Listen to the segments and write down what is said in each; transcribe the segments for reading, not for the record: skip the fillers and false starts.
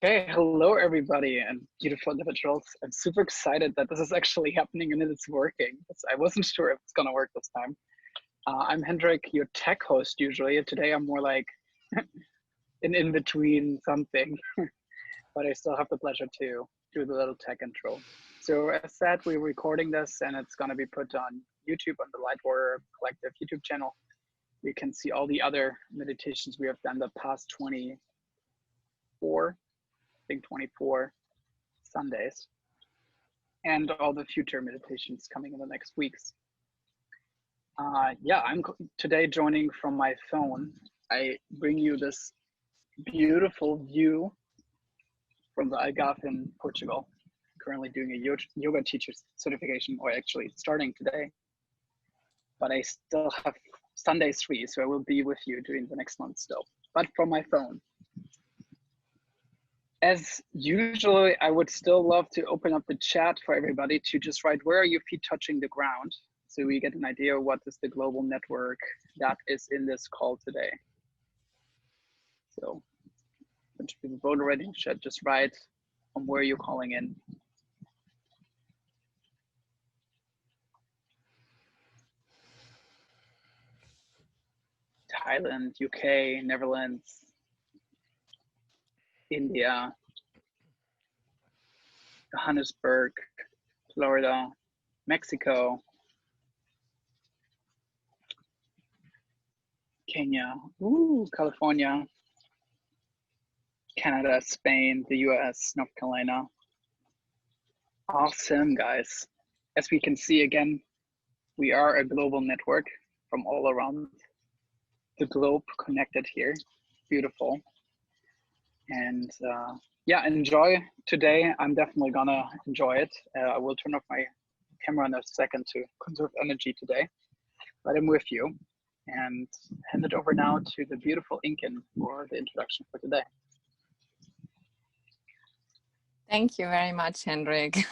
Okay, hello everybody and beautiful individuals. I'm super excited that this is actually happening and that it's working. I wasn't sure if it's gonna work this time. I'm Hendrik, your tech host usually. Today I'm more like an in-between something, but I still have the pleasure to do the little tech intro. So as said, we're recording this and it's gonna be put on YouTube on the Lightware Collective YouTube channel. You can see all the other meditations we have done the past 24 Sundays, and all the future meditations coming in the next weeks. Yeah, I'm today joining from my phone. I bring you this beautiful view from the Algarve in Portugal. I'm currently doing a yoga teacher certification, or actually starting today. But I still have Sundays free, so I will be with you during the next month still, but from my phone. As usual, I would still love to open up the chat for everybody to just write, where are your feet touching the ground? So we get an idea of what is the global network that is in this call today. So a bunch of people vote already, should just write from where you're calling in. Thailand, UK, Netherlands, India, Johannesburg, Florida, Mexico, Kenya, California, Canada, Spain, the US, North Carolina. Awesome, guys. As we can see again, we are a global network from all around the globe connected here. Beautiful. And yeah, enjoy today. I'm definitely gonna enjoy it. I will turn off my camera in a second to conserve energy today, but I'm with you. And hand it over now to the beautiful Inken for the introduction for today. Thank you very much, Hendrik.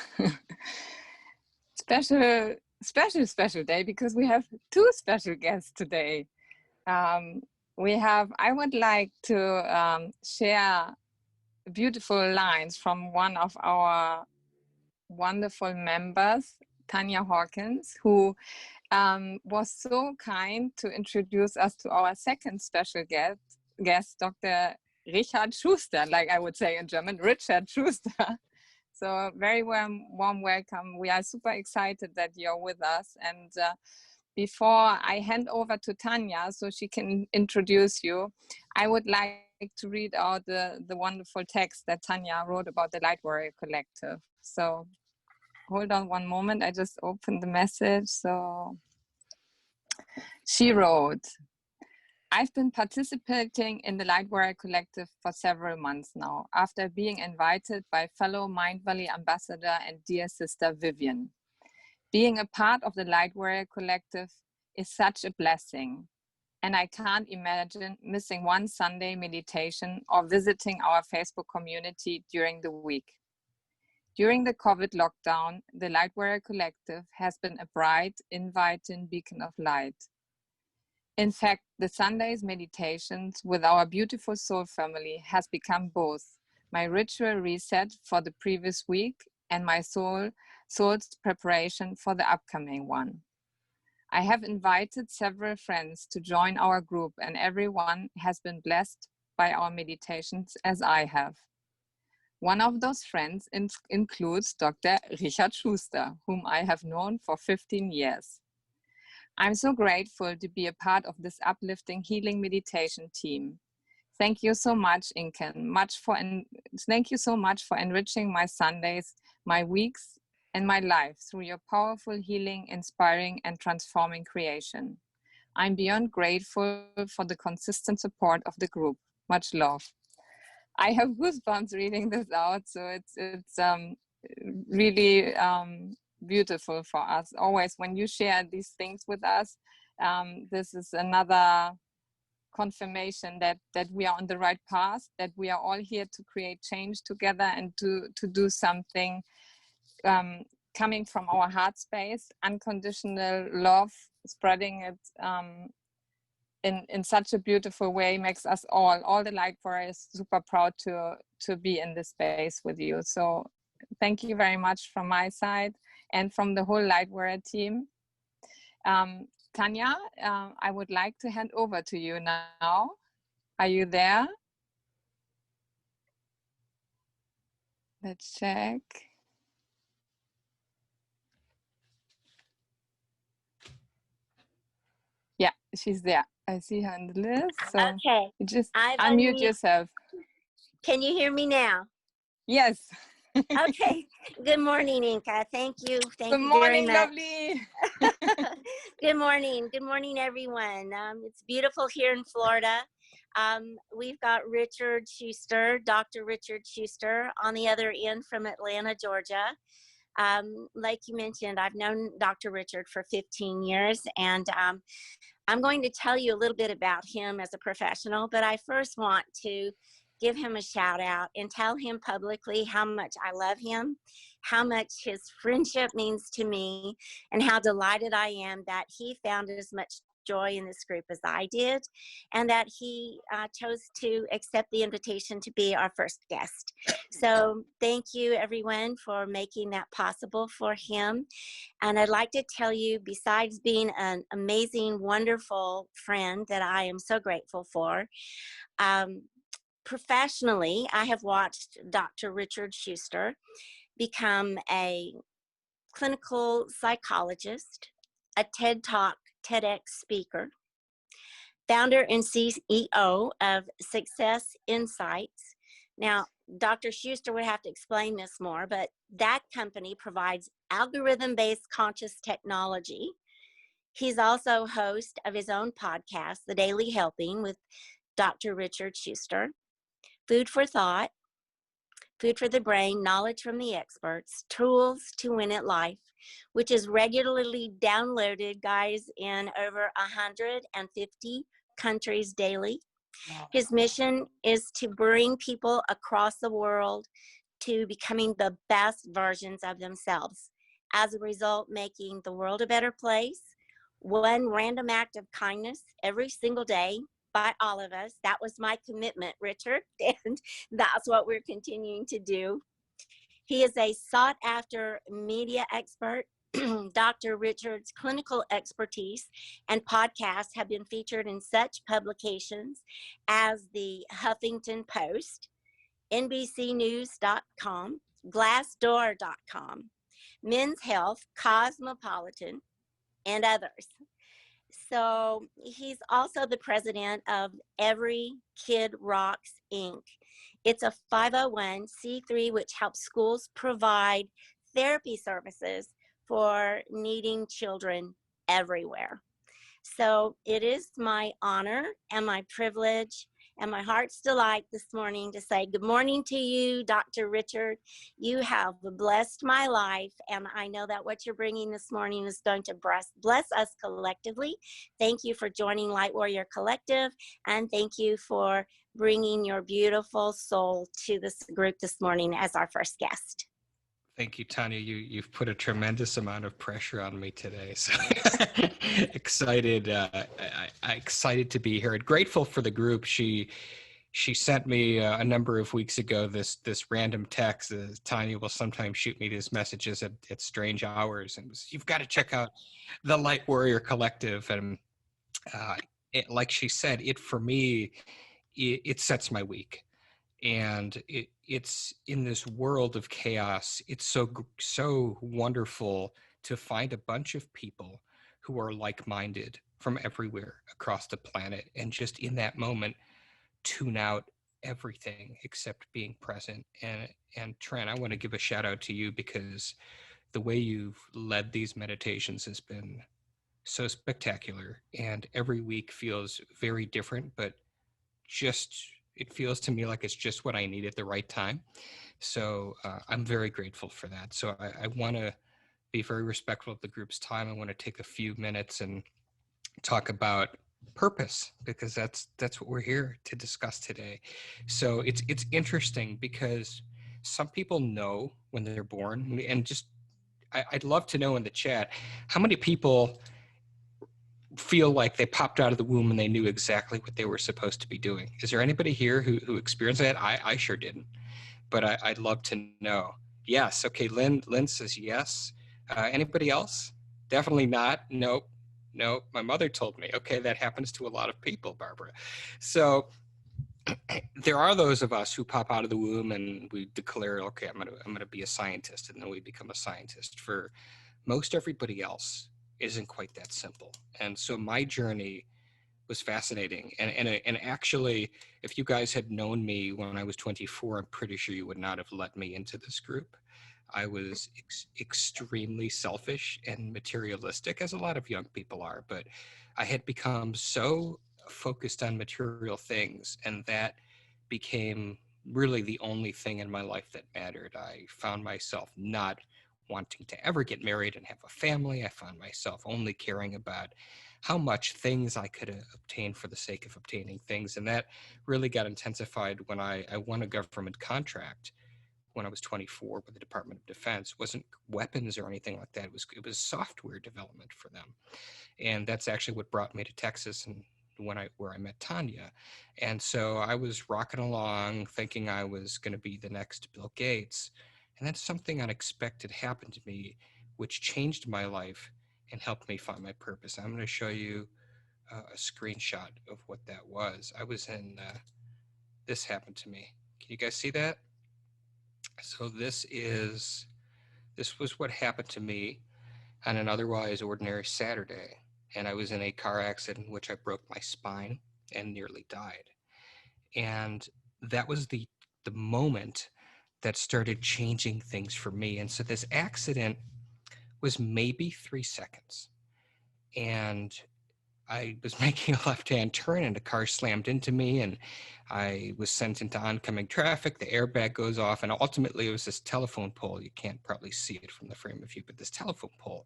Special day, because we have two special guests today. I would like to share beautiful lines from one of our wonderful members, Tanya Hawkins, who was so kind to introduce us to our second special guest, Dr. Richard Schuster, like I would say in German, Richard Schuster. So very warm welcome. We are super excited that you're with us. And before I hand over to Tanya so she can introduce you, I would like to read out the wonderful text that Tanya wrote about the Light Warrior Collective. So hold on one moment. I just opened the message. So she wrote, I've been participating in the Light Warrior Collective for several months now, after being invited by fellow Mind Valley ambassador and dear sister Vivian. Being a part of the Light Warrior Collective is such a blessing, and I can't imagine missing one Sunday meditation or visiting our Facebook community during the week. During the COVID lockdown, the Light Warrior Collective has been a bright, inviting beacon of light. In fact, the Sunday's meditations with our beautiful soul family has become both my ritual reset for the previous week and my soul's preparation for the upcoming one. I have invited several friends to join our group, and everyone has been blessed by our meditations as I have. One of those friends includes Dr. Richard Schuster, whom I have known for 15 years. I'm so grateful to be a part of this uplifting healing meditation team. Thank you so much, Inken. Thank you so much for enriching my Sundays, my weeks, and my life through your powerful healing, inspiring, and transforming creation. I'm beyond grateful for the consistent support of the group. Much love. I have goosebumps reading this out, so it's really beautiful for us. Always when you share these things with us, this is another confirmation that we are on the right path, that we are all here to create change together and to do something coming from our heart space, unconditional love, spreading it in such a beautiful way makes us all the light warriors super proud to to be in this space with you. So thank you very much from my side and from the whole Lightwear team. Tanya, I would like to hand over to you now. Are you there? Let's check. Yeah, she's there. I see her on the list. So okay, you just I've unmute yourself. Can you hear me now? Yes. Okay. Good morning, Inka. Thank you. Thank you very Good morning, much. lovely. Good morning. Good morning, everyone. It's beautiful here in Florida. We've got Richard Shuster, Dr. Richard Shuster, on the other end from Atlanta, Georgia. Like you mentioned, I've known Dr. Richard for 15 years, and I'm going to tell you a little bit about him as a professional, but I first want to give him a shout out and tell him publicly how much I love him, how much his friendship means to me, and how delighted I am that he found as much joy in this group as I did, and that he chose to accept the invitation to be our first guest. So thank you, everyone, for making that possible for him. And I'd like to tell you, besides being an amazing, wonderful friend that I am so grateful for, professionally, I have watched Dr. Richard Shuster become a clinical psychologist, a TED Talk, TEDx speaker, founder and CEO of Success Insights. Now, Dr. Shuster would have to explain this more, but that company provides algorithm-based conscious technology. He's also host of his own podcast, The Daily Helping with Dr. Richard Shuster, Food for Thought, Food for the Brain, Knowledge from the Experts, Tools to Win at Life, which is regularly downloaded, guys, in over 150 countries daily. Wow. His mission is to bring people across the world to becoming the best versions of themselves. As a result, making the world a better place, one random act of kindness every single day by all of us. That was my commitment, Richard, and that's what we're continuing to do. He is a sought-after media expert. Dr. Richard's clinical expertise and podcasts have been featured in such publications as the Huffington Post, NBCnews.com, Glassdoor.com, Men's Health, Cosmopolitan, and others. So he's also the president of Every Kid Rocks, Inc. It's a 501c3 which helps schools provide therapy services for needing children everywhere. So it is my honor and my privilege and my heart's delight this morning to say good morning to you, Dr. Richard. You have blessed my life, and I know that what you're bringing this morning is going to bless us collectively. Thank you for joining Light Warrior Collective, and thank you for bringing your beautiful soul to this group this morning as our first guest. Thank you, Tanya. You've put a tremendous amount of pressure on me today. So excited, excited to be here and grateful for the group. She sent me a number of weeks ago this random text. Tanya will sometimes shoot me these messages at strange hours, and you've got to check out the Light Warrior Collective. And like she said, for me, it sets my week. And it's in this world of chaos. It's so wonderful to find a bunch of people who are like-minded from everywhere across the planet, and just in that moment tune out everything except being present. And Trent, I want to give a shout out to you, because the way you've led these meditations has been so spectacular, and every week feels very different, but it feels to me like it's just what I need at the right time. So I'm very grateful for that. So I want to be very respectful of the group's time. I want to take a few minutes and talk about purpose, because that's what we're here to discuss today. So it's interesting, because some people know when they're born, and just I'd love to know in the chat, how many people feel like they popped out of the womb and they knew exactly what they were supposed to be doing? Is there anybody here who experienced that? I sure didn't. but I'd love to know. Yes. Okay. Lynn says yes. Anybody else? Definitely not. Nope. Nope. My mother told me. Okay, that happens to a lot of people, Barbara. So there are those of us who pop out of the womb and we declare, okay, I'm gonna be a scientist, and then we become a scientist. For most everybody else, it isn't quite that simple. And so my journey was fascinating. And actually, if you guys had known me when I was 24, I'm pretty sure you would not have let me into this group. I was extremely selfish and materialistic, as a lot of young people are, but I had become so focused on material things, and that became really the only thing in my life that mattered. I found myself not wanting to ever get married and have a family. I found myself only caring about how much things I could obtain for the sake of obtaining things. And that really got intensified when I won a government contract when I was 24 with the Department of Defense. It wasn't weapons or anything like that. It was software development for them. And that's actually what brought me to Texas, and where I met Tanya. And so I was rocking along thinking I was going to be the next Bill Gates. And then something unexpected happened to me, which changed my life and helped me find my purpose. I'm going to show you a screenshot of what that was. I was in, this happened to me. Can you guys see that? So this was what happened to me on an otherwise ordinary Saturday. And I was in a car accident in which I broke my spine and nearly died. And that was the moment that started changing things for me. And so this accident was maybe 3 seconds. And I was making a left-hand turn and a car slammed into me, and I was sent into oncoming traffic. The airbag goes off, and ultimately it was this telephone pole. You can't probably see it from the frame of view, but this telephone pole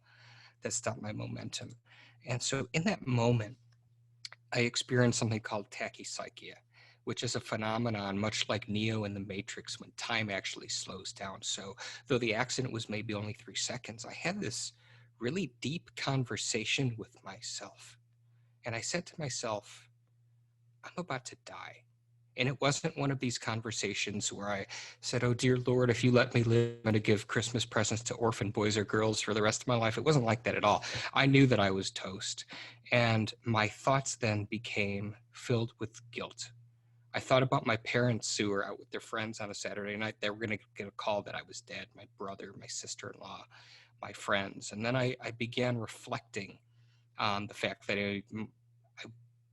that stopped my momentum. And so in that moment, I experienced something called tachypsychia, which is a phenomenon much like Neo in the Matrix when time actually slows down. So though the accident was maybe only 3 seconds, I had this really deep conversation with myself. And I said to myself, I'm about to die. And it wasn't one of these conversations where I said, oh, dear Lord, if you let me live, I'm going to give Christmas presents to orphan boys or girls for the rest of my life. It wasn't like that at all. I knew that I was toast. And my thoughts then became filled with guilt. I thought about my parents who were out with their friends on a Saturday night. They were going to get a call that I was dead, my brother, my sister-in-law, my friends. And then I began reflecting on the fact that I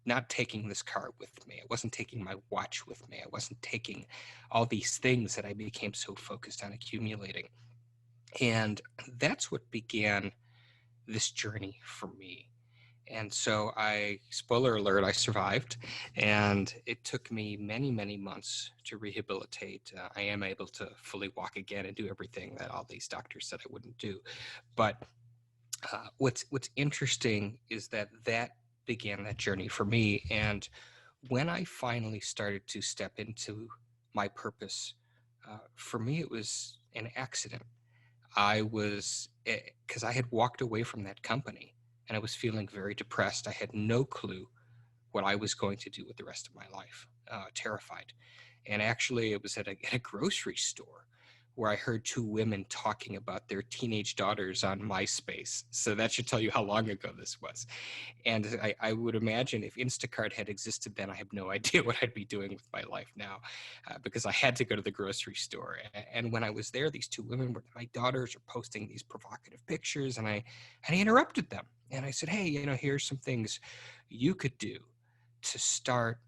not taking this car with me. I wasn't taking my watch with me. I wasn't taking all these things that I became so focused on accumulating. And that's what began this journey for me. And so spoiler alert, I survived. And it took me many, many months to rehabilitate. I am able to fully walk again and do everything that all these doctors said I wouldn't do. But what's interesting is that began that journey for me. And when I finally started to step into my purpose, for me, it was an accident. Because I had walked away from that company and I was feeling very depressed. I had no clue what I was going to do with the rest of my life, terrified. And actually, it was at a grocery store where I heard two women talking about their teenage daughters on MySpace. So that should tell you how long ago this was. And I would imagine if Instacart had existed then, I have no idea what I'd be doing with my life now, because I had to go to the grocery store. And when I was there, these two women, my daughters, are posting these provocative pictures, and I interrupted them. And I said, hey, here's some things you could do to start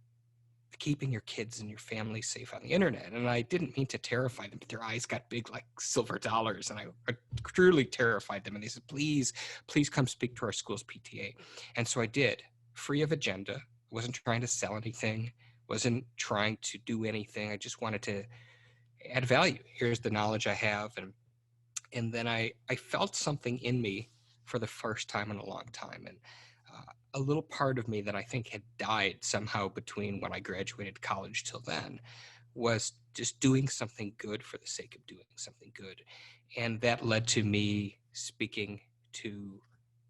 keeping your kids and your family safe on the internet. And I didn't mean to terrify them, but their eyes got big like silver dollars, and I truly terrified them. And they said, please come speak to our school's PTA. And so I did, free of agenda. Wasn't trying to sell anything, wasn't trying to do anything. I just wanted to add value. Here's the knowledge I have. And then I felt something in me for the first time in a long time. And a little part of me that I think had died somehow between when I graduated college till then was just doing something good for the sake of doing something good. And that led to me speaking to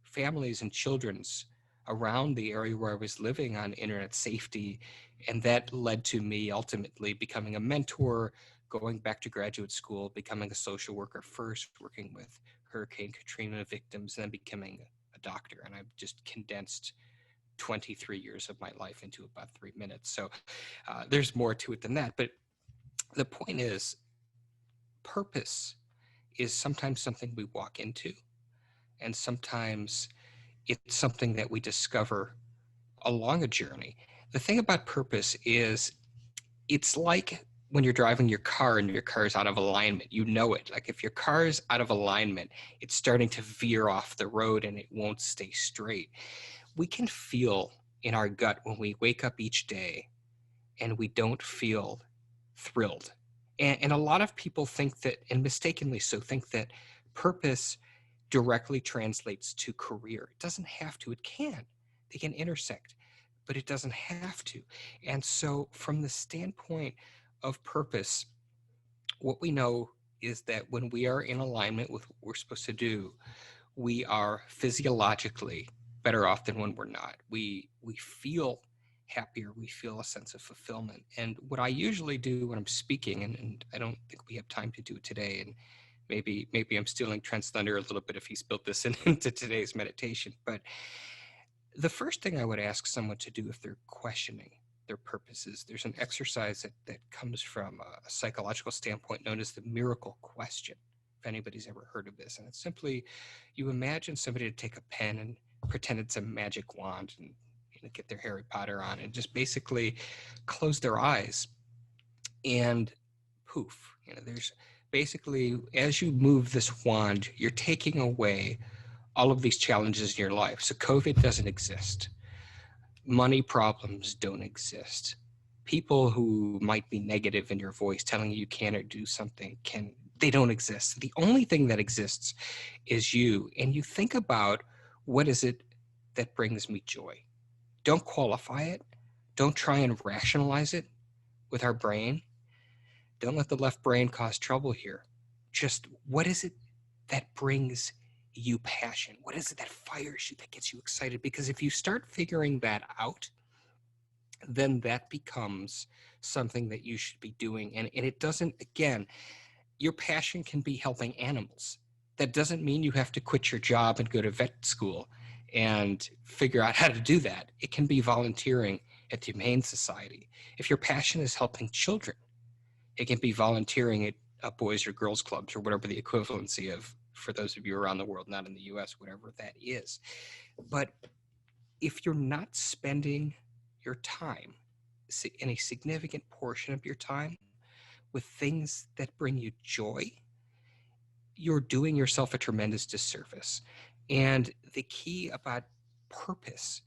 families and children's around the area where I was living on internet safety. And that led to me ultimately becoming a mentor, going back to graduate school, becoming a social worker first, working with Hurricane Katrina victims, and then becoming a doctor. And I've just condensed 23 years of my life into about 3 minutes. So there's more to it than that. But the point is, purpose is sometimes something we walk into, and sometimes it's something that we discover along a journey. The thing about purpose is it's like when you're driving your car and your car is out of alignment. You know it. Like if your car is out of alignment, it's starting to veer off the road and it won't stay straight. We can feel in our gut when we wake up each day and we don't feel thrilled. And a lot of people think that, and mistakenly so, think that purpose directly translates to career. It doesn't have to. It can. They can intersect, but it doesn't have to. And so from the standpoint of purpose, what we know is that when we are in alignment with what we're supposed to do, we are physiologically better off than when we're not. We feel happier, we feel a sense of fulfillment. And what I usually do when I'm speaking, and I don't think we have time to do it today, and maybe I'm stealing Trent's thunder a little bit if he's built this into today's meditation, but the first thing I would ask someone to do if they're questioning their purposes, there's an exercise that comes from a psychological standpoint known as the miracle question, if anybody's ever heard of this. And it's simply, you imagine somebody to take a pen and pretend it's a magic wand and get their Harry Potter on and just basically close their eyes and poof. There's basically, as you move this wand, you're taking away all of these challenges in your life. So COVID doesn't exist. Money problems don't exist. People who might be negative in your voice telling you can't or do something, they don't exist. The only thing that exists is you. And you think about, what is it that brings me joy? Don't qualify it. Don't try and rationalize it with our brain. Don't let the left brain cause trouble here. Just, what is it that brings you passion? What is it that fires you, that gets you excited? Because if you start figuring that out, then that becomes something that you should be doing. And it doesn't, again, your passion can be helping animals. That doesn't mean you have to quit your job and go to vet school and figure out how to do that. It can be volunteering at the Humane Society. If your passion is helping children, it can be volunteering at boys or girls clubs or whatever the equivalency of, for those of you around the world, not in the US, whatever that is. But if you're not spending your time, in a significant portion of your time, with things that bring you joy, you're doing yourself a tremendous disservice. And the key about purpose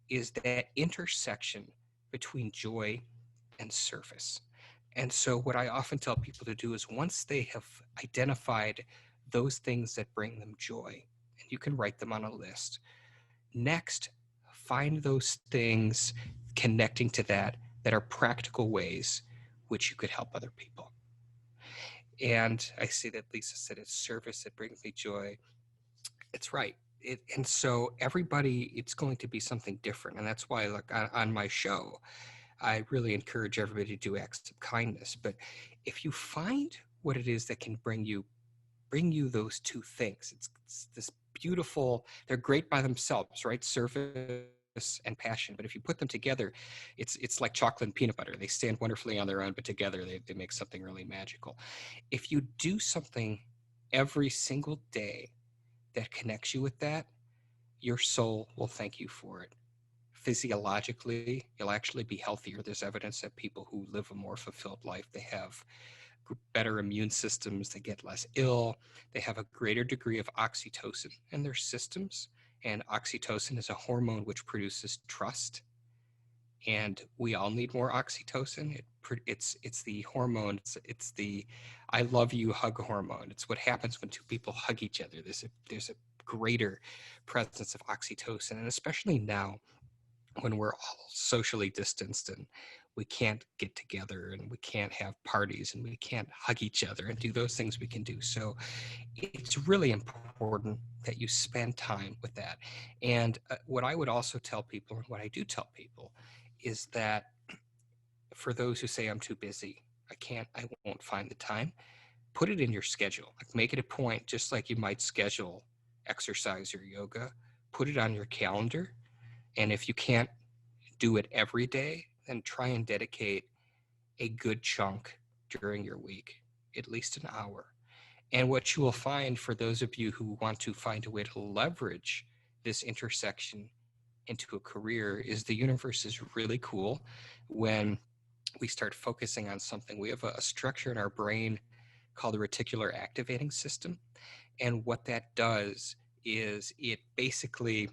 is that intersection between joy and service. And so what I often tell people to do is, once they have identified those things that bring them joy, and you can write them on a list, next, find those things connecting to that are practical ways which you could help other people. And I see that Lisa said it's service that brings me joy. It's right. And so everybody, it's going to be something different. And that's why, like, on my show, I really encourage everybody to do acts of kindness. But if you find what it is that can bring you those two things, it's this beautiful, they're great by themselves, right? Service and passion. But if you put them together, it's like chocolate and peanut butter. They stand wonderfully on their own, but together they make something really magical. If you do something every single day that connects you with that, your soul will thank you for it. Physiologically, you'll actually be healthier. There's evidence that people who live a more fulfilled life, they have better immune systems, they get less ill, they have a greater degree of oxytocin in their systems. And oxytocin is a hormone which produces trust. And we all need more oxytocin. It's the hormone. It's the I love you hug hormone. It's what happens when two people hug each other. There's a greater presence of oxytocin, and especially now when we're all socially distanced and we can't get together and we can't have parties and we can't hug each other and do those things we can do. So it's really important that you spend time with that. And what I would also tell people, and what I do tell people, is that for those who say I'm too busy, I won't find the time. Put it in your schedule. Like, make it a point, just like you might schedule exercise or yoga. Put it on your calendar. And if you can't do it every day, then try and dedicate a good chunk during your week, at least an hour. And what you will find, for those of you who want to find a way to leverage this intersection into a career, is the universe is really cool when we start focusing on something. We have a structure in our brain called the reticular activating system. And what that does is it basically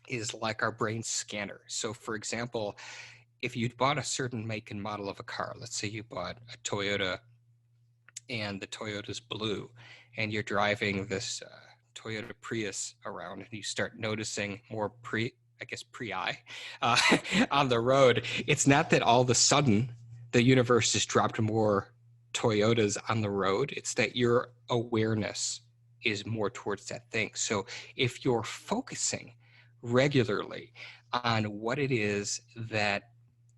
is like our brain scanner. So, for example, if you bought a certain make and model of a car, let's say you bought a Toyota and the Toyota's blue, and you're driving this Toyota Prius around, and you start noticing more pre-I uh, on the road. It's not that all of a sudden the universe has dropped more Toyotas on the road. It's that your awareness is more towards that thing. So if you're focusing regularly on what it is that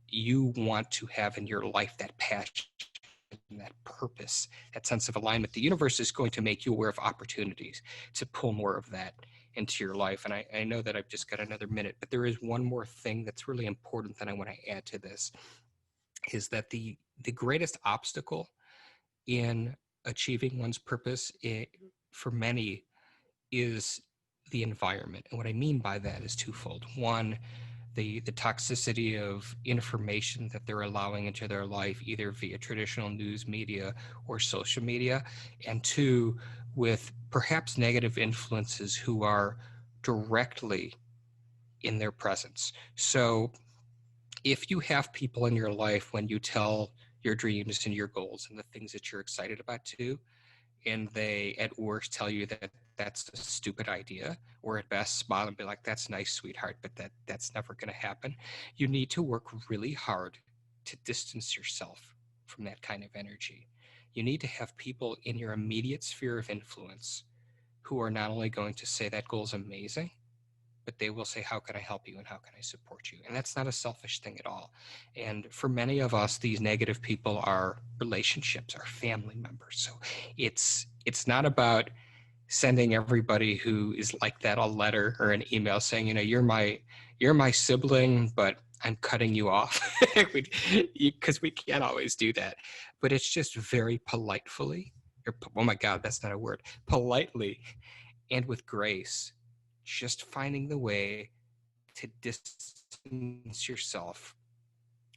you want to have in your life, that passion, that purpose, that sense of alignment, the universe is going to make you aware of opportunities to pull more of that into your life. And I know that I've just got another minute, but there is one more thing that's really important that I want to add to this, is that the greatest obstacle in achieving one's purpose, for many, is the environment. And what I mean by that is twofold. One, the toxicity of information that they're allowing into their life, either via traditional news media or social media. And two, with perhaps negative influences who are directly in their presence. So if you have people in your life, when you tell your dreams and your goals and the things that you're excited about too, and they at worst tell you that that's a stupid idea, or at best smile and be like, that's nice, sweetheart, but that's never going to happen, you need to work really hard to distance yourself from that kind of energy. You need to have people in your immediate sphere of influence who are not only going to say that goal's amazing, but they will say, how can I help you and how can I support you? And that's not a selfish thing at all. And for many of us, these negative people are relationships, are family members. So it's not about sending everybody who is like that a letter or an email saying, you're my sibling, but I'm cutting you off, because we can't always do that. But it's just very politely, or, oh my God, that's not a word, politely and with grace, just finding the way to distance yourself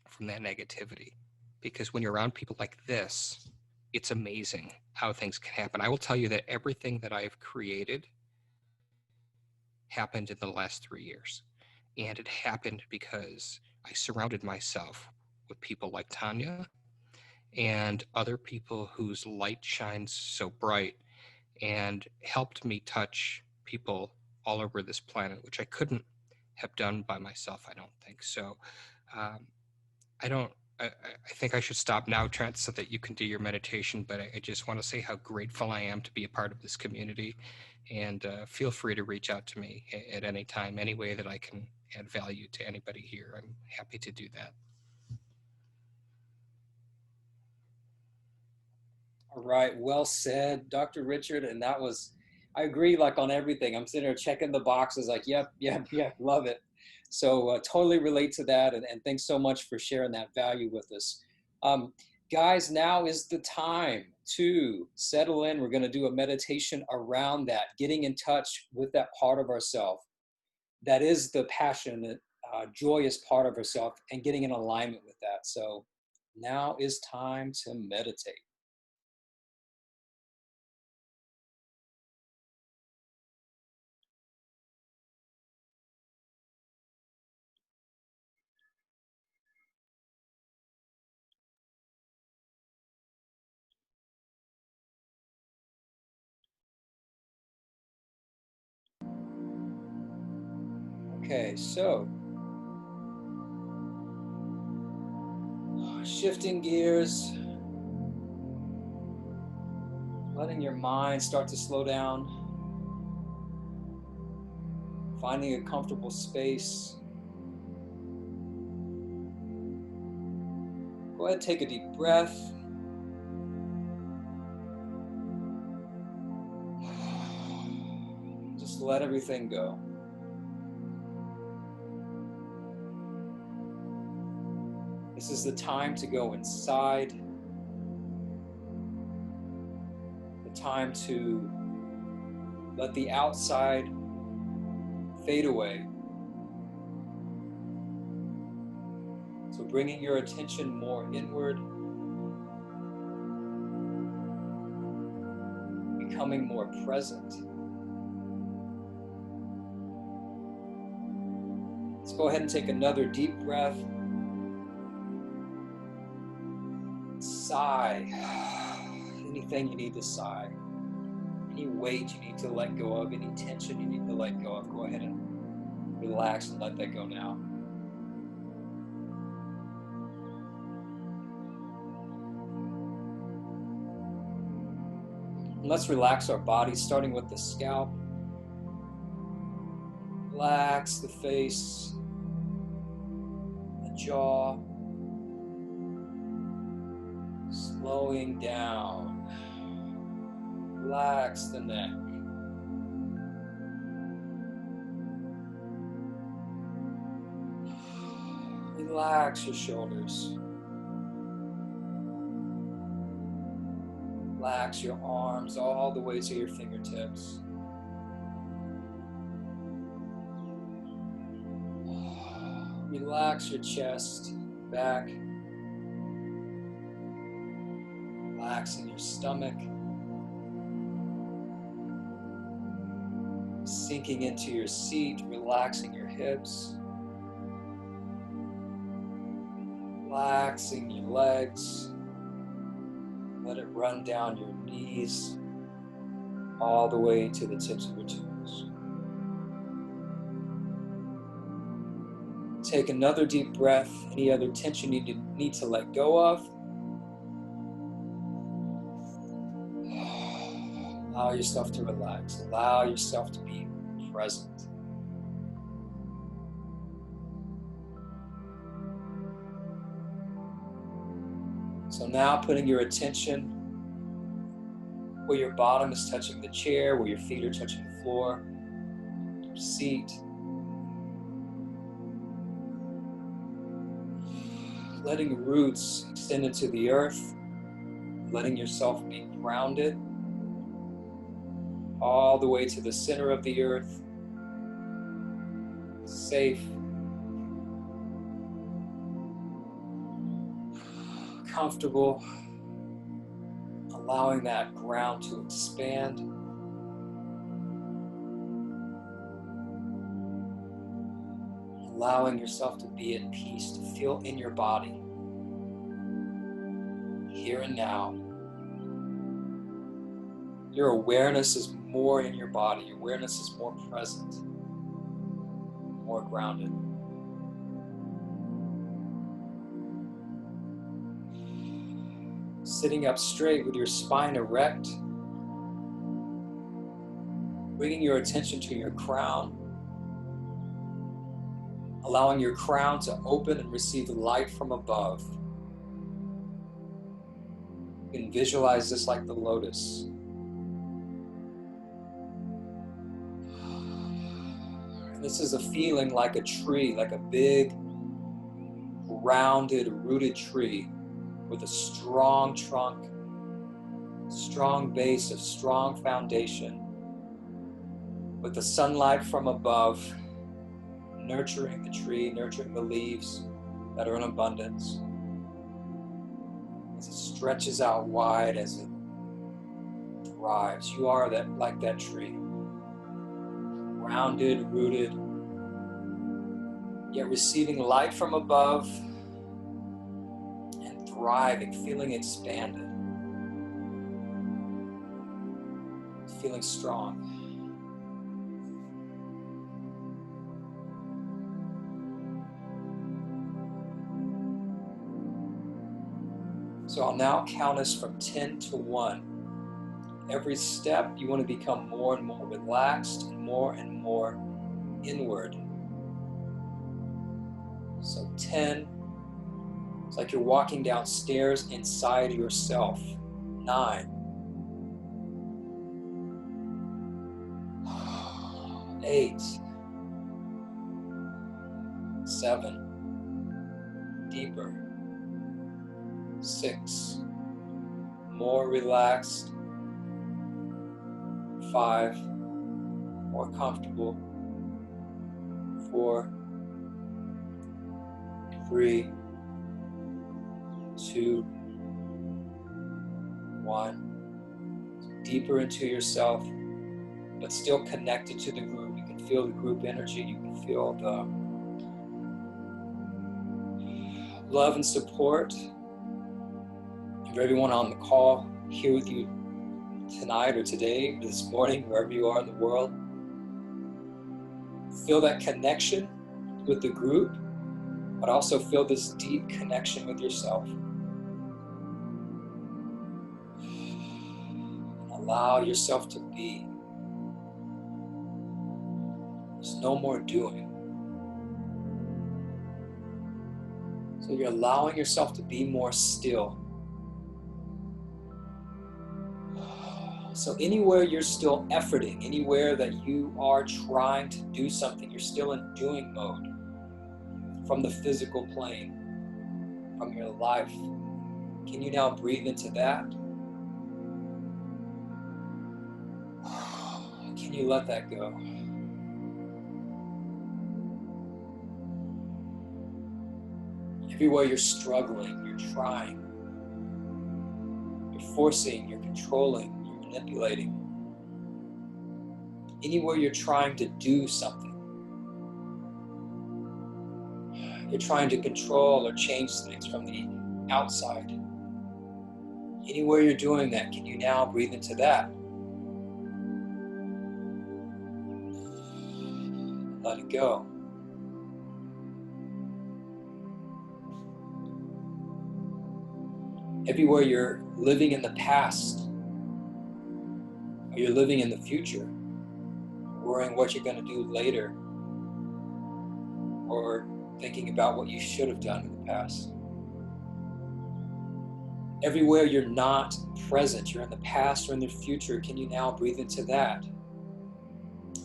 from that negativity. Because when you're around people like this, it's amazing how things can happen. I will tell you that everything that I've created happened in the last 3 years. And it happened because I surrounded myself with people like Tanya and other people whose light shines so bright and helped me touch people all over this planet, which I couldn't have done by myself, I don't think. So um, I don't, I think I should stop now, Trent, so that you can do your meditation. But I just want to say how grateful I am to be a part of this community. And feel free to reach out to me at any time, any way that I can add value to anybody here. I'm happy to do that. All right, well said, Dr. Richard. And that was, I agree, like on everything. I'm sitting there checking the boxes, like, yep, love it. So totally relate to that. And thanks so much for sharing that value with us. Guys, now is the time to settle in. We're going to do a meditation around that, getting in touch with that part of ourselves that is the passionate, joyous part of ourselves, and getting in alignment with that. So now is time to meditate. Okay, so shifting gears, letting your mind start to slow down, finding a comfortable space. Go ahead, take a deep breath. Just let everything go. This is the time to go inside. The time to let the outside fade away. So bringing your attention more inward, becoming more present. Let's go ahead and take another deep breath. Sigh. Anything you need to sigh. Any weight you need to let go of, any tension you need to let go of, go ahead and relax and let that go now. And let's relax our bodies, starting with the scalp. Relax the face, the jaw, slowing down. Relax the neck. Relax your shoulders. Relax your arms all the way to your fingertips. Relax your chest, back. Relaxing your stomach. Sinking into your seat, relaxing your hips. Relaxing your legs. Let it run down your knees, all the way to the tips of your toes. Take another deep breath. Any other tension you need to let go of. Allow yourself to relax. Allow yourself to be present. So now putting your attention where your bottom is touching the chair, where your feet are touching the floor, your seat. Letting roots extend into the earth, letting yourself be grounded all the way to the center of the earth, safe, comfortable, allowing that ground to expand. Allowing yourself to be at peace, to feel in your body, here and now. Your awareness is more in your body. Your awareness is more present, more grounded. Sitting up straight with your spine erect, bringing your attention to your crown, allowing your crown to open and receive light from above. You can visualize this like the lotus. And this is a feeling like a tree, like a big, rounded, rooted tree with a strong trunk, strong base, a strong foundation, with the sunlight from above nurturing the tree, nurturing the leaves that are in abundance. As it stretches out wide, as it thrives, you are like that tree. Grounded, rooted, yet receiving light from above and thriving, feeling expanded, feeling strong. So I'll now count us from 10 to 1. Every step, you want to become more and more relaxed and more inward. So 10, It's like you're walking down stairs inside yourself. 9. 8. 7. Deeper. 6. More relaxed. 5. More comfortable. 4. 3. 2. 1. Deeper into yourself, but still connected to the group. You can feel the group energy. You can feel the love and support of everyone on the call here with you tonight or today or this morning, wherever you are in the world. Feel that connection with the group, but also feel this deep connection with yourself. Allow yourself to be. There's no more doing. So you're allowing yourself to be more still. So anywhere you're still efforting, anywhere that you are trying to do something, you're still in doing mode from the physical plane, from your life. Can you now breathe into that? Can you let that go? Everywhere you're struggling, you're trying, you're forcing, you're controlling, you're manipulating. Anywhere you're trying to do something, you're trying to control or change things from the outside. Anywhere you're doing that, can you now breathe into that? Let it go. Everywhere you're living in the past, or you're living in the future, worrying what you're going to do later, or thinking about what you should have done in the past. Everywhere you're not present, you're in the past or in the future, can you now breathe into that?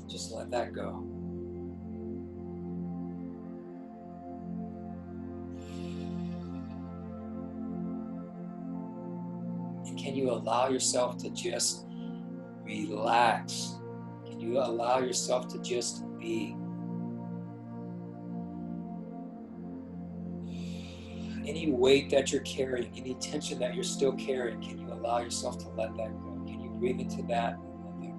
Just let that go. And can you allow yourself to just relax? Can you allow yourself to just be? Any weight that you're carrying, any tension that you're still carrying, can you allow yourself to let that go? Can you breathe into that and let that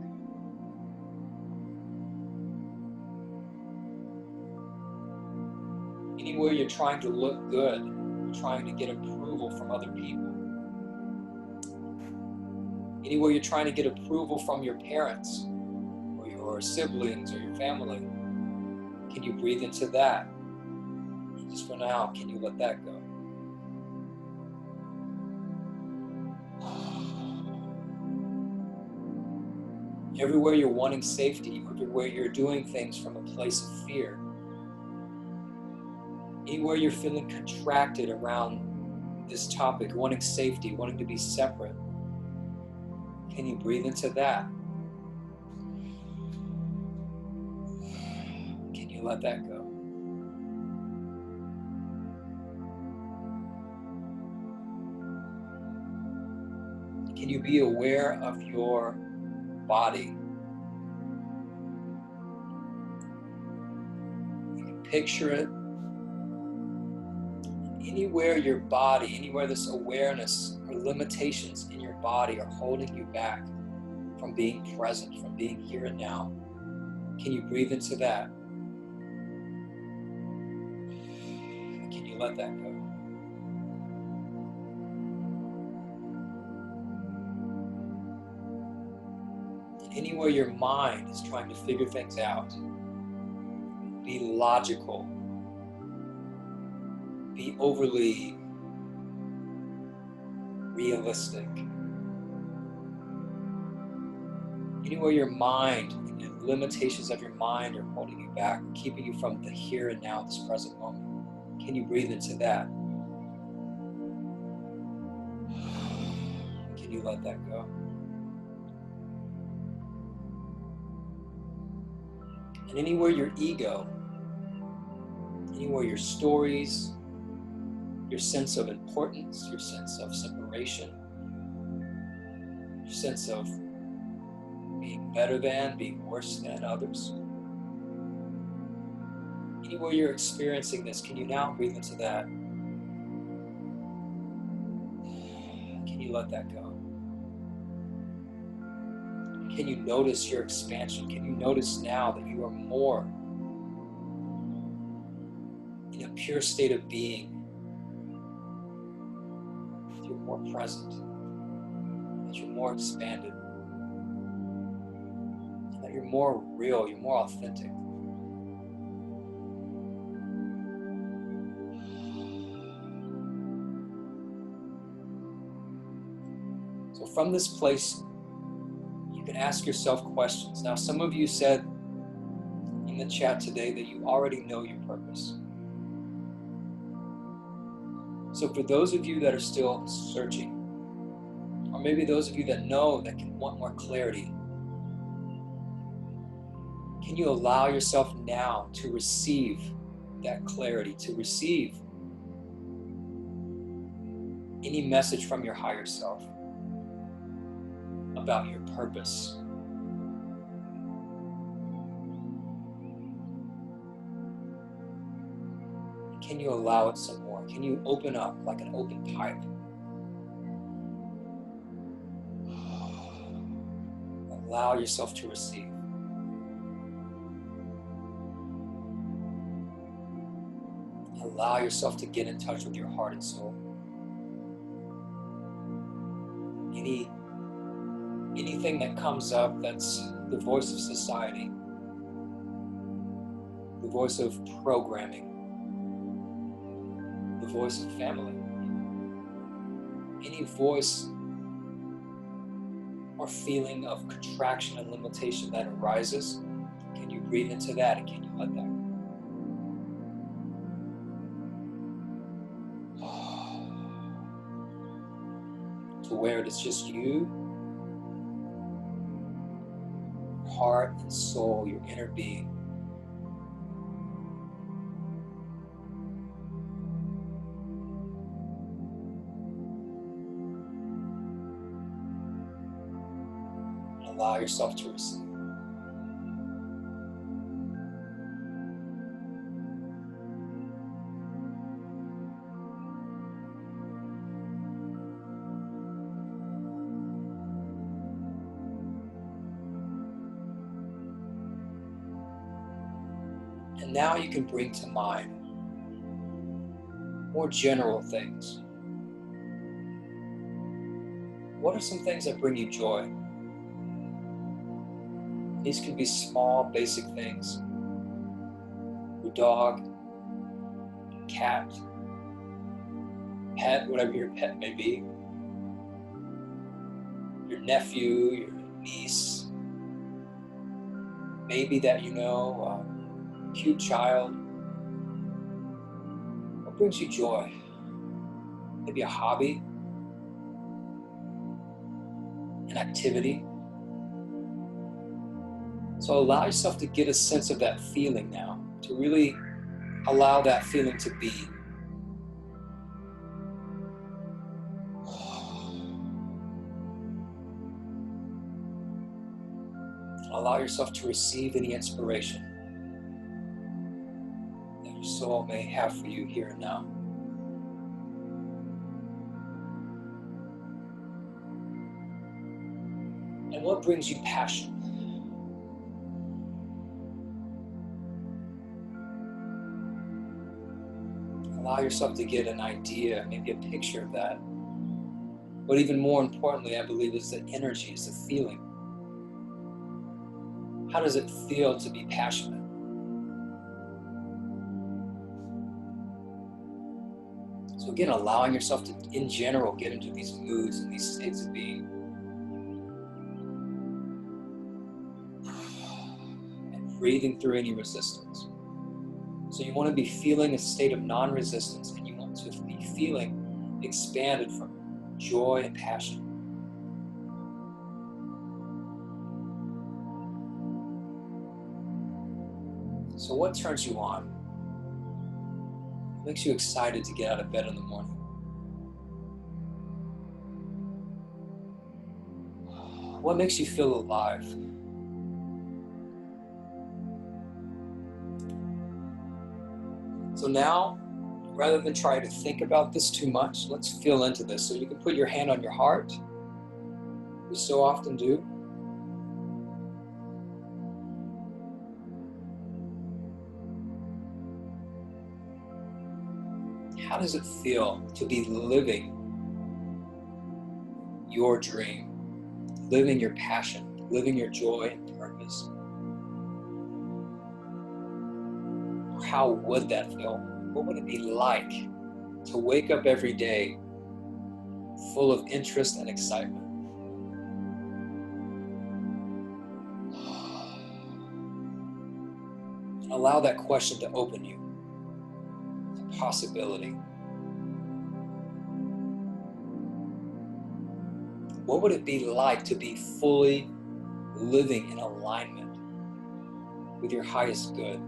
go? Anywhere you're trying to look good, you're trying to get approval from other people. Anywhere you're trying to get approval from your parents or your siblings or your family, can you breathe into that? Just for now, can you let that go? Everywhere you're wanting safety, everywhere you're doing things from a place of fear, anywhere you're feeling contracted around this topic, wanting safety, wanting to be separate, can you breathe into that? Can you let that go? Can you be aware of your body? You can picture it. Anywhere your body, anywhere this awareness or limitations in your body are holding you back from being present, from being here and now, can you breathe into that? Can you let that go? Anywhere your mind is trying to figure things out, be logical, be overly realistic. Anywhere your mind and the limitations of your mind are holding you back, keeping you from the here and now, this present moment, can you breathe into that? Can you let that go? And anywhere your ego, anywhere your stories, your sense of importance, your sense of separation, your sense of being better than, being worse than others. Anywhere you're experiencing this, can you now breathe into that? Can you let that go? Can you notice your expansion? Can you notice now that you are more in a pure state of being? That you're more present, that you're more expanded, and that you're more real, you're more authentic. So from this place, you can ask yourself questions. Now, some of you said in the chat today that you already know your purpose. So for those of you that are still searching, or maybe those of you that know that can want more clarity, can you allow yourself now to receive that clarity, to receive any message from your higher self about your purpose? Can you allow it some more? Can you open up like an open pipe? Allow yourself to receive. Allow yourself to get in touch with your heart and soul. Anything that comes up that's the voice of society, the voice of programming, the voice of family, any voice or feeling of contraction and limitation that arises, can you breathe into that and can you let that go? To where it is just you, heart and soul, your inner being. Allow yourself to receive. And now you can bring to mind more general things. What are some things that bring you joy? These can be small, basic things. Your dog, cat, pet, whatever your pet may be. Your nephew, your niece, maybe that you know, a cute child. What brings you joy? Maybe a hobby, an activity. So allow yourself to get a sense of that feeling now, to really allow that feeling to be. Allow yourself to receive any inspiration that your soul may have for you here and now. And what brings you passion? Allow yourself to get an idea, maybe a picture of that. But even more importantly, I believe, is the energy, is the feeling. How does it feel to be passionate? So again, allowing yourself to, in general, get into these moods and these states of being. And breathing through any resistance. So you want to be feeling a state of non-resistance, and you want to be feeling expanded from joy and passion. So what turns you on? What makes you excited to get out of bed in the morning? What makes you feel alive? So now, rather than try to think about this too much, let's feel into this. So you can put your hand on your heart. We so often do. How does it feel to be living your dream, living your passion, living your joy and purpose? How would that feel? What would it be like to wake up every day full of interest and excitement? And allow that question to open you. It's a possibility. What would it be like to be fully living in alignment with your highest good?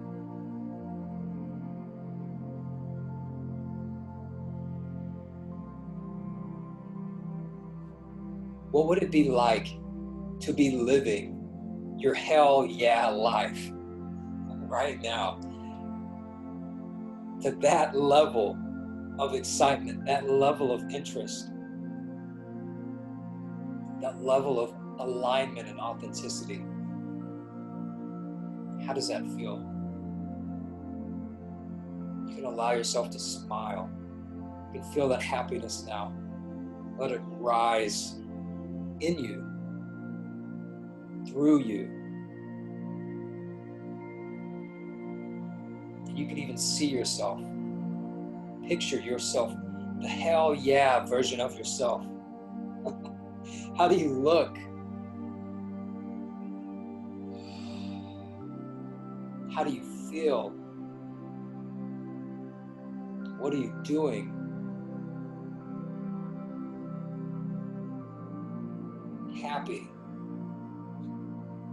What would it be like to be living your hell yeah life right now? To that level of excitement, that level of interest, that level of alignment and authenticity. How does that feel? You can allow yourself to smile. You can feel that happiness now. Let it rise in you, through you. And you can even see yourself, picture yourself, the hell yeah version of yourself. How do you look? How do you feel? What are you doing? Happy,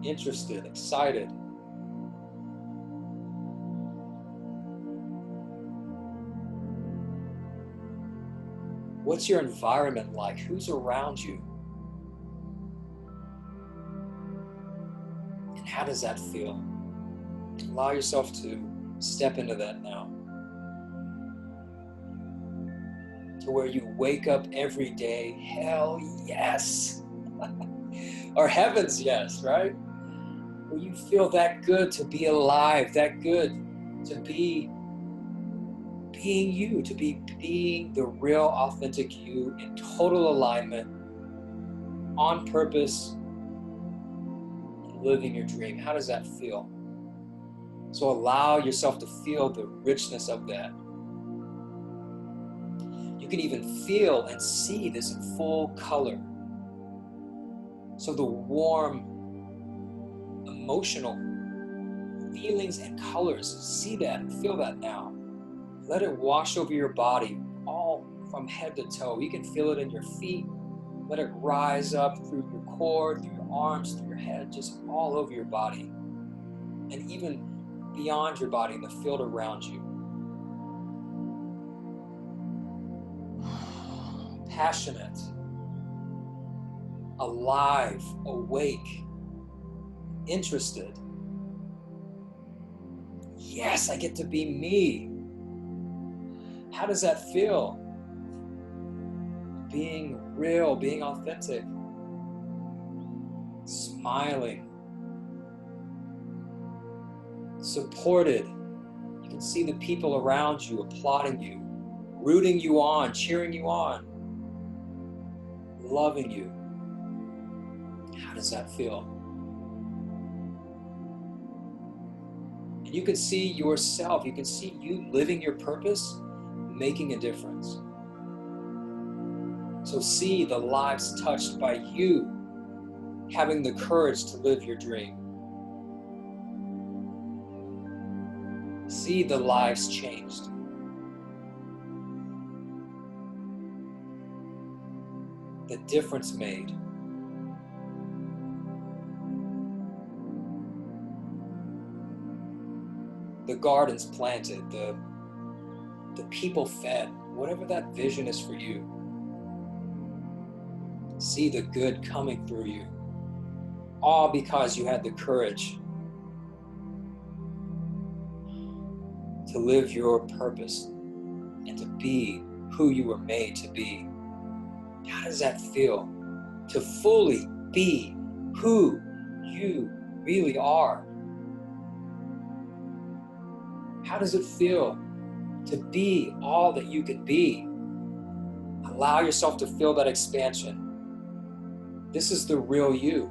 interested, excited. What's your environment like? Who's around you? And how does that feel? Allow yourself to step into that now. To where you wake up every day, hell yes. Or heavens yes, right? Where you feel that good to be alive, that good to be being you, to be being the real authentic you in total alignment, on purpose, living your dream. How does that feel? So allow yourself to feel the richness of that. You can even feel and see this in full color. So the warm, emotional feelings and colors, see that and feel that now. Let it wash over your body, all from head to toe. You can feel it in your feet. Let it rise up through your core, through your arms, through your head, just all over your body. And even beyond your body, in the field around you. Passionate, alive, awake, interested. Yes, I get to be me. How does that feel? Being real, being authentic, smiling, supported. You can see the people around you applauding you, rooting you on, cheering you on, loving you. How does that feel? And you can see yourself, you can see you living your purpose, making a difference. So see the lives touched by you having the courage to live your dream. See the lives changed. The difference made. the gardens planted, the people fed, whatever that vision is for you. See the good coming through you, all because you had the courage to live your purpose and to be who you were made to be. How does that feel? To fully be who you really are. How does it feel to be all that you can be? Allow yourself to feel that expansion. This is the real you.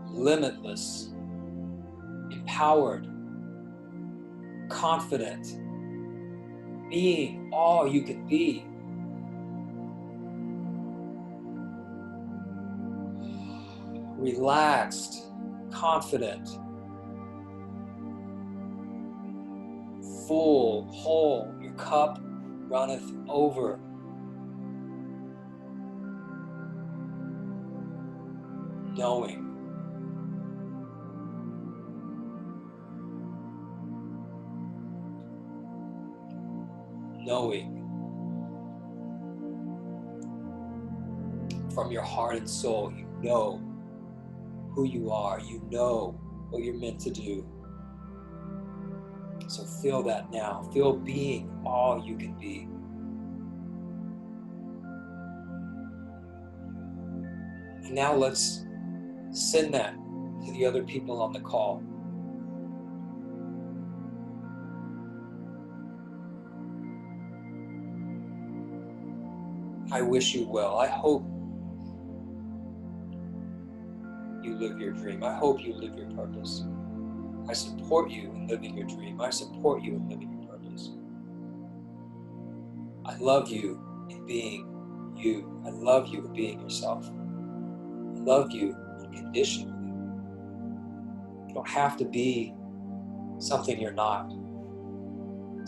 Limitless, empowered, confident, being all you can be. Relaxed, confident, full, whole, your cup runneth over. Knowing. Knowing from your heart and soul, you know who you are, you know what you're meant to do. So feel that now. Feel being all you can be. And now let's send that to the other people on the call. I wish you well. I hope you live your dream. I hope you live your purpose. I support you in living your dream. I support you in living your purpose. I love you in being you. I love you in being yourself. I love you unconditionally. You don't have to be something you're not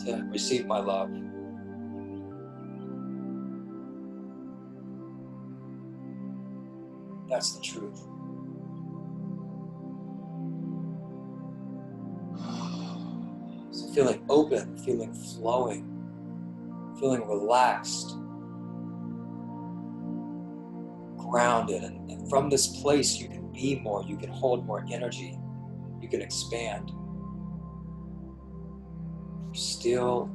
to receive my love. That's the truth. So feeling open, feeling flowing, feeling relaxed, grounded, and from this place you can be more, you can hold more energy, you can expand. Still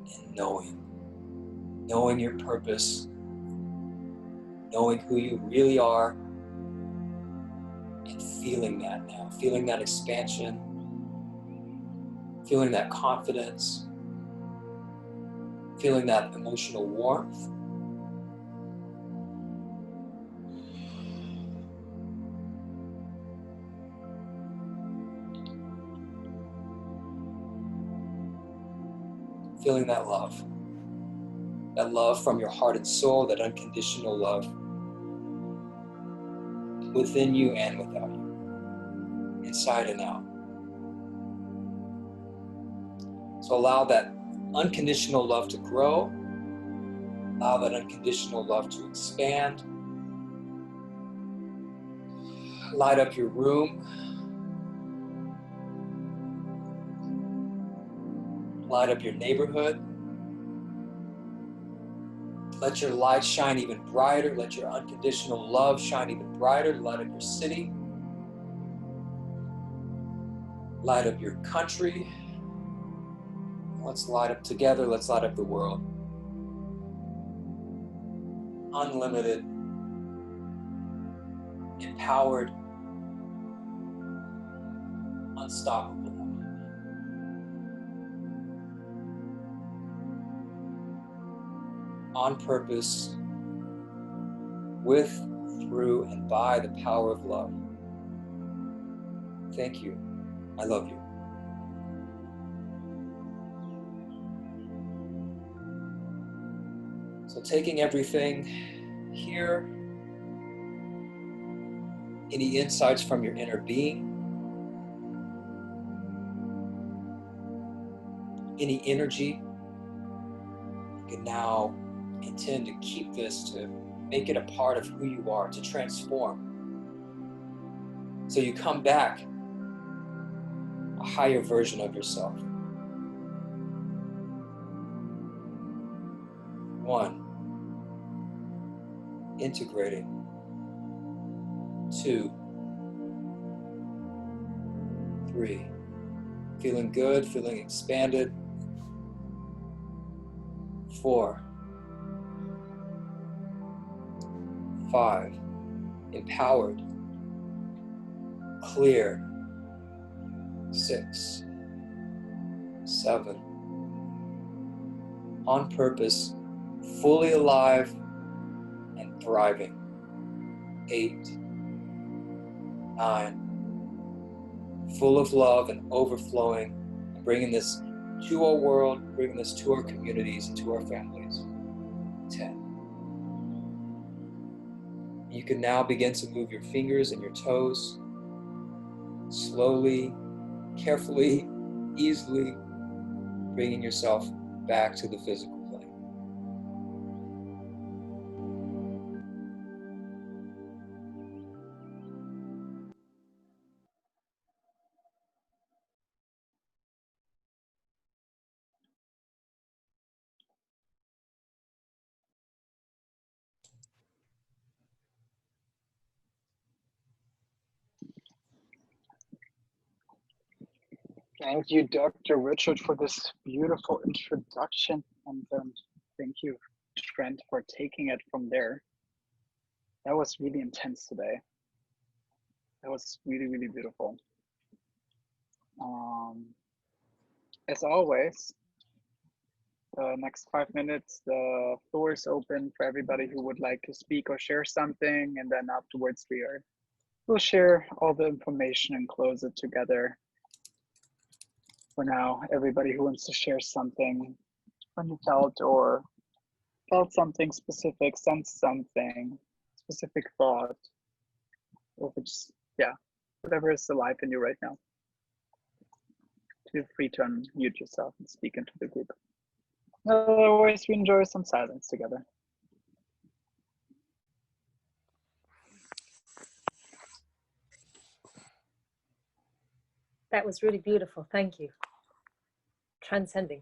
in knowing your purpose, knowing who you really are, and feeling that now, feeling that expansion, feeling that confidence, feeling that emotional warmth. Feeling that love from your heart and soul, that unconditional love within you and without you, inside and out. So allow that unconditional love to grow, allow that unconditional love to expand, light up your room, light up your neighborhood. Let your light shine even brighter. Let your unconditional love shine even brighter. Light up your city. Light up your country. Let's light up together. Let's light up the world. Unlimited, empowered, unstoppable. On purpose, with, through, and by the power of love. Thank you. I love you. So taking everything here, any insights from your inner being, any energy, you can now intend to keep this, to make it a part of who you are, to transform. So you come back a higher version of yourself. 1, integrating. 2, 3, feeling good, feeling expanded. 4, 5, empowered, clear. 6, 7, on purpose, fully alive and thriving. 8, 9, full of love and overflowing, and bringing this to our world, bringing this to our communities and to our families. 10. You can now begin to move your fingers and your toes, slowly, carefully, easily, bringing yourself back to the physical plane. Thank you, Dr. Richard, for this beautiful introduction. And thank you, Trent, for taking it from there. That was really intense today. That was really, really beautiful. As always, the next 5 minutes, the floor is open for everybody who would like to speak or share something. And then afterwards, we'll share all the information and close it together. For now, everybody who wants to share something when you felt something specific, sensed something, specific thought, or if it's, yeah, whatever is alive in you right now. Feel free to unmute yourself and speak into the group. Otherwise, we enjoy some silence together. That was really beautiful. Thank you. Transcending.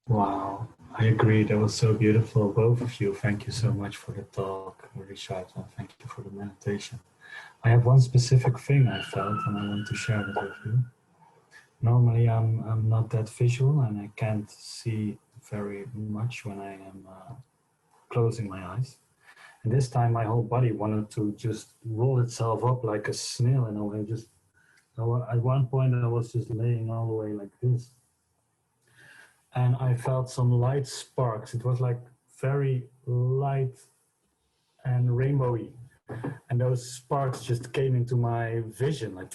Wow, I agree. That was so beautiful. Both of you, thank you so much for the talk, Richard, and thank you for the meditation. I have one specific thing I felt, and I want to share it with you. Normally, I'm not that visual, and I can't see very much when I am closing my eyes. And this time, my whole body wanted to just roll itself up like a snail, and at one point, I was just laying all the way like this. And I felt some light sparks. It was like very light and rainbowy. And those sparks just came into my vision, like,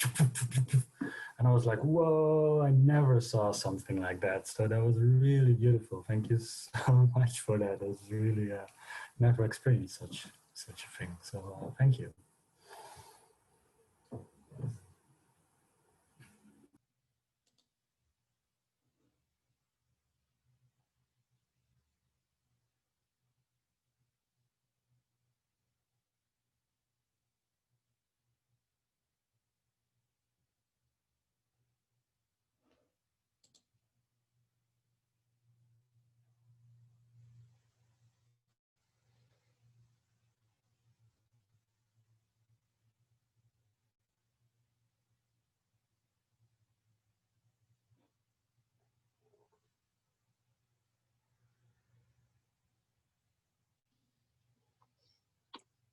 and I was like, whoa, I never saw something like that. So that was really beautiful. Thank you so much for that. It was really, never experienced such a thing. So thank you.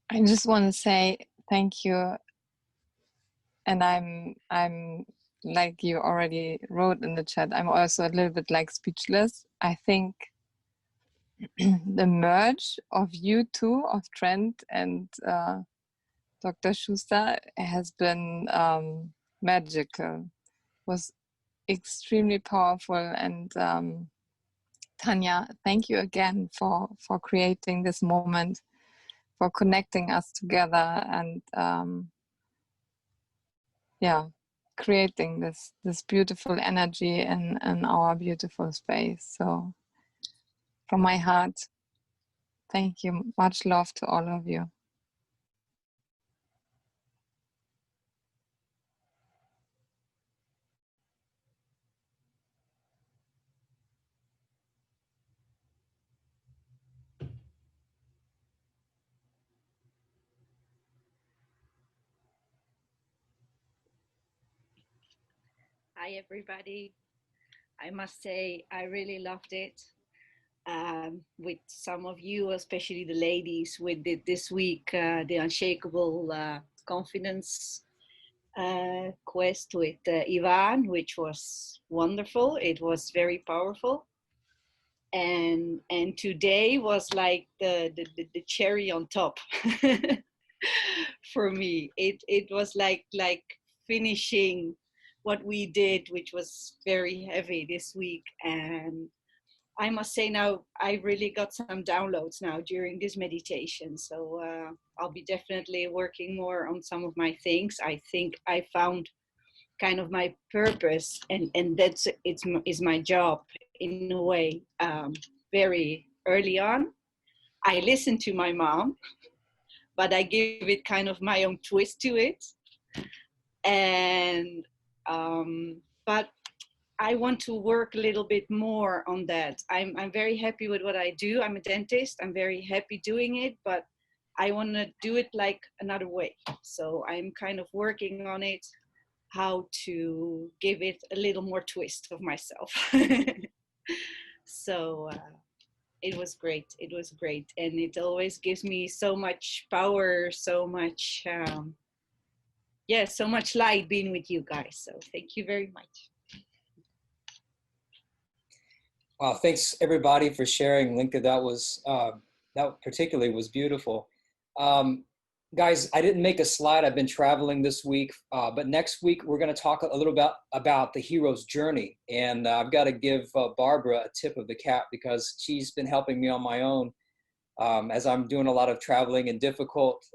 I just want to say thank you, and I'm like you already wrote in the chat, I'm also a little bit like speechless. I think the merge of you two, of Trent and Dr. Schuster, has been magical. Was extremely powerful, and Tanya, thank you again for creating this moment, for connecting us together, and yeah, creating this beautiful energy in our beautiful space. So from my heart, thank you. Much love to all of you. Hi, everybody. I must say, I really loved it. With some of you, especially the ladies, we did this week the Unshakable Confidence quest with Ivan, which was wonderful. It was very powerful. And today was like the cherry on top for me. It was like finishing what we did, which was very heavy this week. And I must say now I really got some downloads now during this meditation. So I'll be definitely working more on some of my things. I think I found kind of my purpose, and that's is my job in a way. Very early on, I listened to my mom, but I give it kind of my own twist to it. And but I want to work a little bit more on that. I'm very happy with what I do. I'm a dentist. I'm very happy doing it, but I want to do it like another way. So I'm kind of working on it, how to give it a little more twist of myself. So it was great. It was great. And it always gives me so much power, so much, so much light being with you guys. So thank you very much. Wow, thanks everybody for sharing. Linka, that particularly was beautiful. Guys, I didn't make a slide. I've been traveling this week, but next week we're going to talk a little about the hero's journey. And I've got to give Barbara a tip of the cap because she's been helping me on my own as I'm doing a lot of traveling and difficult,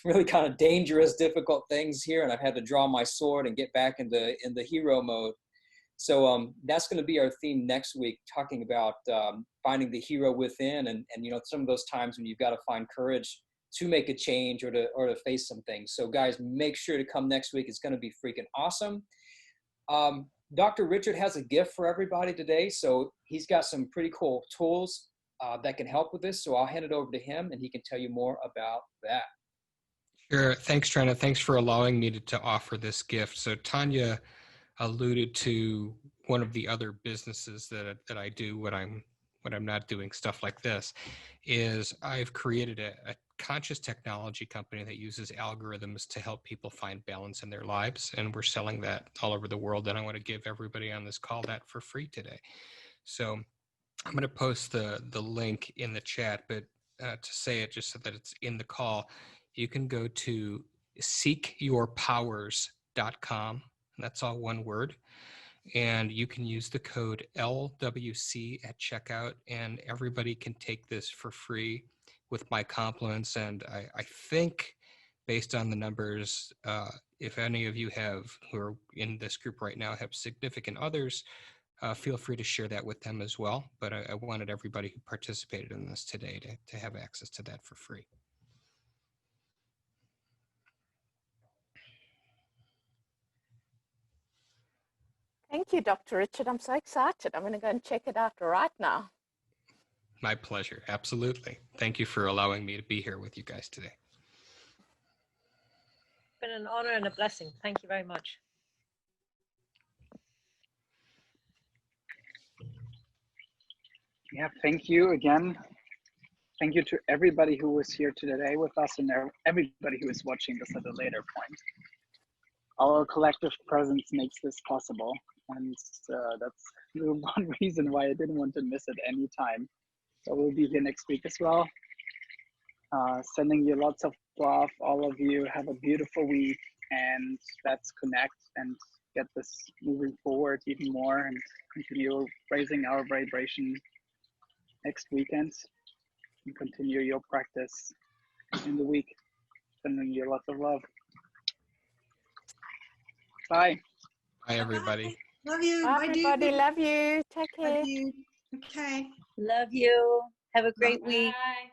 really kind of dangerous, difficult things here. And I've had to draw my sword and get back in the hero mode. So that's going to be our theme next week, talking about finding the hero within, and some of those times when you've got to find courage to make a change or to face some things. So guys, make sure to come next week. It's going to be freaking awesome. Dr. Richard has a gift for everybody today. So he's got some pretty cool tools that can help with this. So I'll hand it over to him and he can tell you more about that. Sure. Thanks, Trent. Thanks for allowing me to offer this gift. So Tanya alluded to one of the other businesses that I do when I'm not doing stuff like this, is I've created a conscious technology company that uses algorithms to help people find balance in their lives, and we're selling that all over the world. And I want to give everybody on this call that for free today. So I'm going to post the link in the chat, but to say it just so that it's in the call, you can go to seekyourpowers.com. And that's all one word. And you can use the code LWC at checkout, and everybody can take this for free with my compliments. And I think, based on the numbers, if any of you who are in this group right now have significant others, feel free to share that with them as well. But I wanted everybody who participated in this today to have access to that for free. Thank you, Dr. Richard. I'm so excited. I'm going to go and check it out right now. My pleasure. Absolutely. Thank you for allowing me to be here with you guys today. It's been an honor and a blessing. Thank you very much. Yeah, thank you again. Thank you to everybody who was here today with us and everybody who is watching this at a later point. Our collective presence makes this possible, and that's the one reason why I didn't want to miss it any time. So we'll be here next week as well. Sending you lots of love, all of you. Have a beautiful week, and let's connect and get this moving forward even more and continue raising our vibration next weekend and continue your practice in the week. Sending you lots of love. Bye. Bye, everybody. Bye. Love you. Bye, everybody. Love you. Take care. Love you. Okay. Love you. Have a great week. Bye.